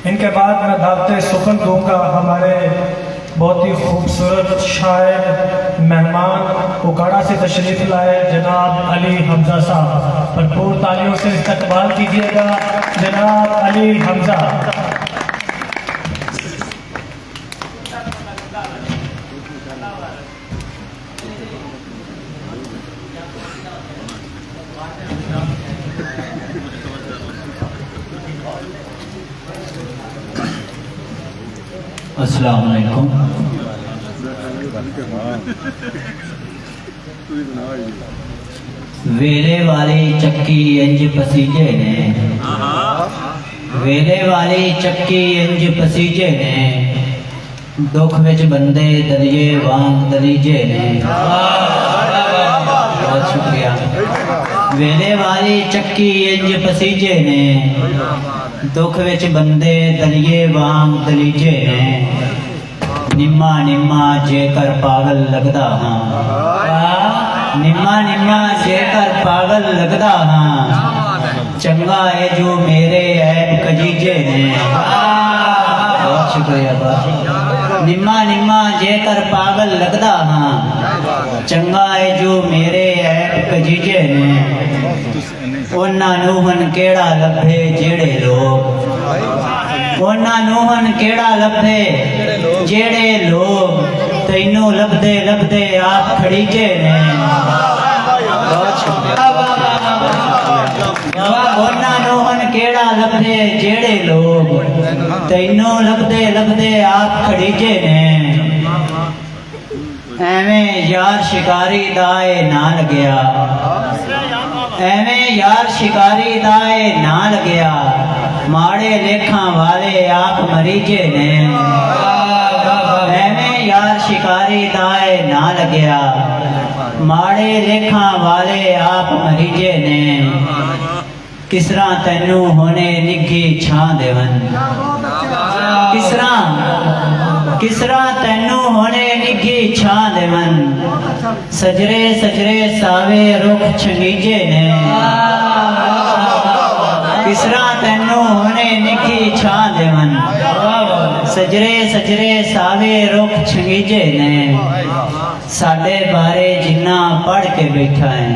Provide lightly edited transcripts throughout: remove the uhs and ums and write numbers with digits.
इनके बाद मैं दावत सुखन दूंगा हमारे बहुत ही खूबसूरत शायर मेहमान उकाड़ा से तशरीफ़ लाए जनाब अली हमजा साहब। भरपूर तालियों से इस्तकबाल कीजिएगा जनाब अली हमजा। अस्सलाम वालेकुम। वेले वाली चक्की इंज पसीजे ने, वेले वाली चक्की इंज पसीजे ने, दुख विच बंदे दरिए वांग दलीजे ने। बहुत शुक्रिया। वेले वाली चक्की इंज पसीजे ने, दुख विच बंदे दलिए वांग दलीजे ने। निम्मा निम्मा जेकर पागल लगदा हाँ, निम्मा निम्मा जेकर पागल लगदा हाँ, चंगा है जो मेरे ऐब कजीजे ने। बहुत शुक्रिया। निम्मा निम्मा जेकर पागल लगदा हाँ, चंगा है जो मेरे ऐब कजीजे ने। उन्ना नूहन केड़ा लभे जेड़े लोग, उन्ना नूहन केड़ा लभे जेड़े लोग, तैनू लभदे लभदे आप खड़ीजे ने। उन्ना नूहन केड़ा लभे जेड़े लोग, तैनू लभदे लभदे आप खड़ीजे ने। एवें यार शिकारी दाए नाल गया, एवें यार शिकारी दाए नाल गया, माड़े लेखा वाले आप मरीजे ने। एवें यार शिकारी दाए नाल गया, माड़े लेखा वाले आप मरीजे ने। किसरा तैनू होने निघी छां देवन, किसरा तैनू होने निघी छां देवन, सजरे सजरे सावे रुख छंगीजे ने। किसरा तैनू होने निघी छां देवन, सजरे सजरे सावे रुख छंगीजे ने। साडे बारे जिन्ना पढ़ के बैठा है,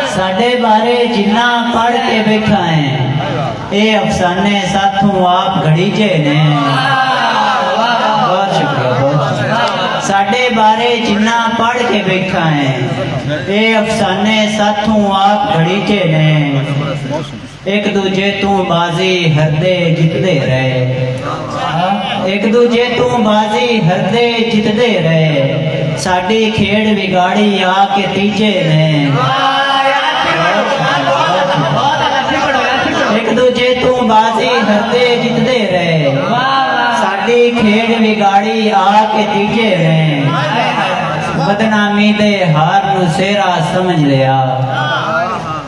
साडे बारे जिन्ना पढ़ के बैठा है, ये अफसाने साथों आप घड़ीजे ने। बहुत शुक्रिया। साडे बारे जिन्ना पढ़ के बैठा है, ये अफसाने साथों आप घड़ीजे ने। एक दूजे तू बाजी हरदे जितदे रहे, एक दूजे तू बाजी हरदे जितदे रहे, साडी खेड़ बिगाड़ी आके तीजे ने। एक दूजे तू बाजी हरदे जितदे रहे, साडी खेड़ बिगाड़ी आके तीजे ने। बदनामी दे हार नू सेरा समझ लिया,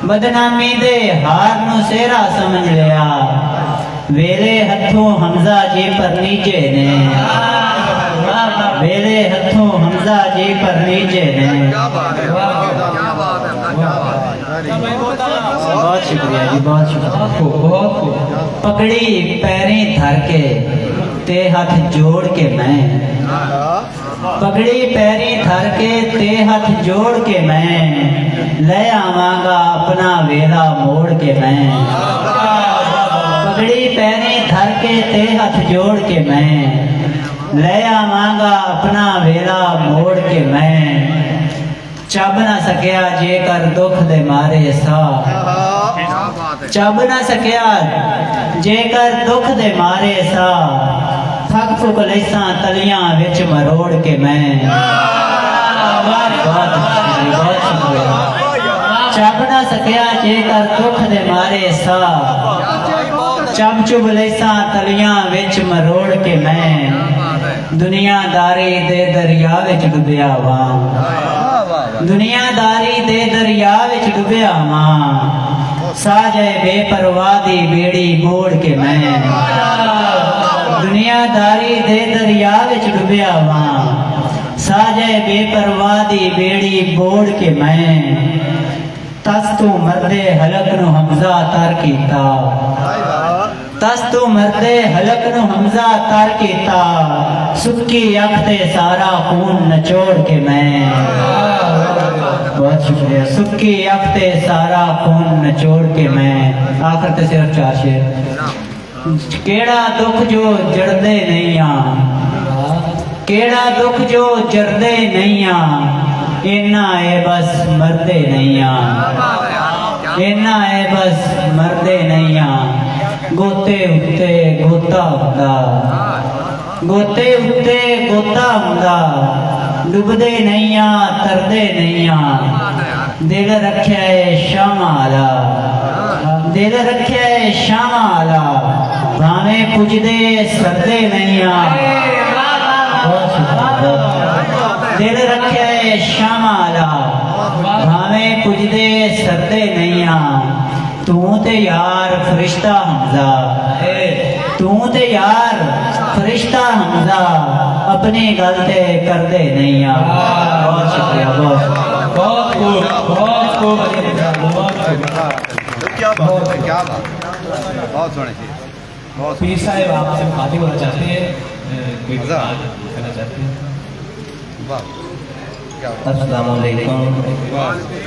बदनामी दे हार नू सेरा समझ लिया, वेले हथों हमजा जी पर नीचे ने। वेले हथों हमजा जी पर नीचे ने। बहुत शुक्रिया जी, बहुत शुक्रिया। बहुत पकड़ी पैरी धर के ते हाथ जोड़ के मैं, पगड़ी पैरी धर के ते हाथ जोड़ के मैं, ले आवांगा अपना वेला मोड़ के मैं। पगड़ी पैरी धर के ते हाथ जोड़ के मैं, ले आवांगा अपना वेला मोड़ के मैं। चब ना सकया जेकर दुख दे मारे सा, चब ना सकया जेकर दुख दे मारे सा, थक फुक लैसा तलियां विच मरोड़ के मैं। चब ना सकया जेकर दुख दे मारे सा, चब चुब लैसा तलियां विच मरोड़ के मैं। दुनियादारी दे दरिया विच डुबिया वां, दुनियादारी दे दरिया विच डुबिया वां, साजे बेपरवाह दी बेड़ी मोड़ के मैं। दुनियादारी दे दरिया विच डुबिया वां, साजे बेपरवाह दी बेड़ी मोड़ के मैं। तस तू मरदे हलक नू हमजा तर कीता, तस तू मरदे हलक नु हमजा तर कीता सुक्की अख ते सारा खून नचोड़ के मैं बहुत शुक्रिया सुक्की अख ते सारा खून नचोड़ के मैं आखिर ते सिर्फ 4 शेर केड़ा दुख जो जड़दे नहीं आ केड़ा दुख जो जड़दे नहीं आ इन्ना है बस मरदे नहीं आ इन्ना है बस मरदे नहीं आ गोते उत्ते गोता हुंदा गोते उत्ते गोता हुंदा डुबदे नहीं आ तरदे नहीं आ दिल रखिया है शामा आला दिल रखिया है शामा आला भावें पुजदे सरदे नहीं आ दिल रखिया है शामा आला भावें पुजदे सरदे नहीं आ तू ते यार फरिश्ता हमजा तू ते यार फरिश्ता हमजा अपनी गल ते कर दे नहीं आ बहुत शुक्रिया बहुत खूब क्या बात है क्या बात बहुत सोने की बहुत पीर साहब आपसे बातें करना चाहते हैं कोई बात करना चाहते हैं वाह क्या अस्सलाम वालेकुम।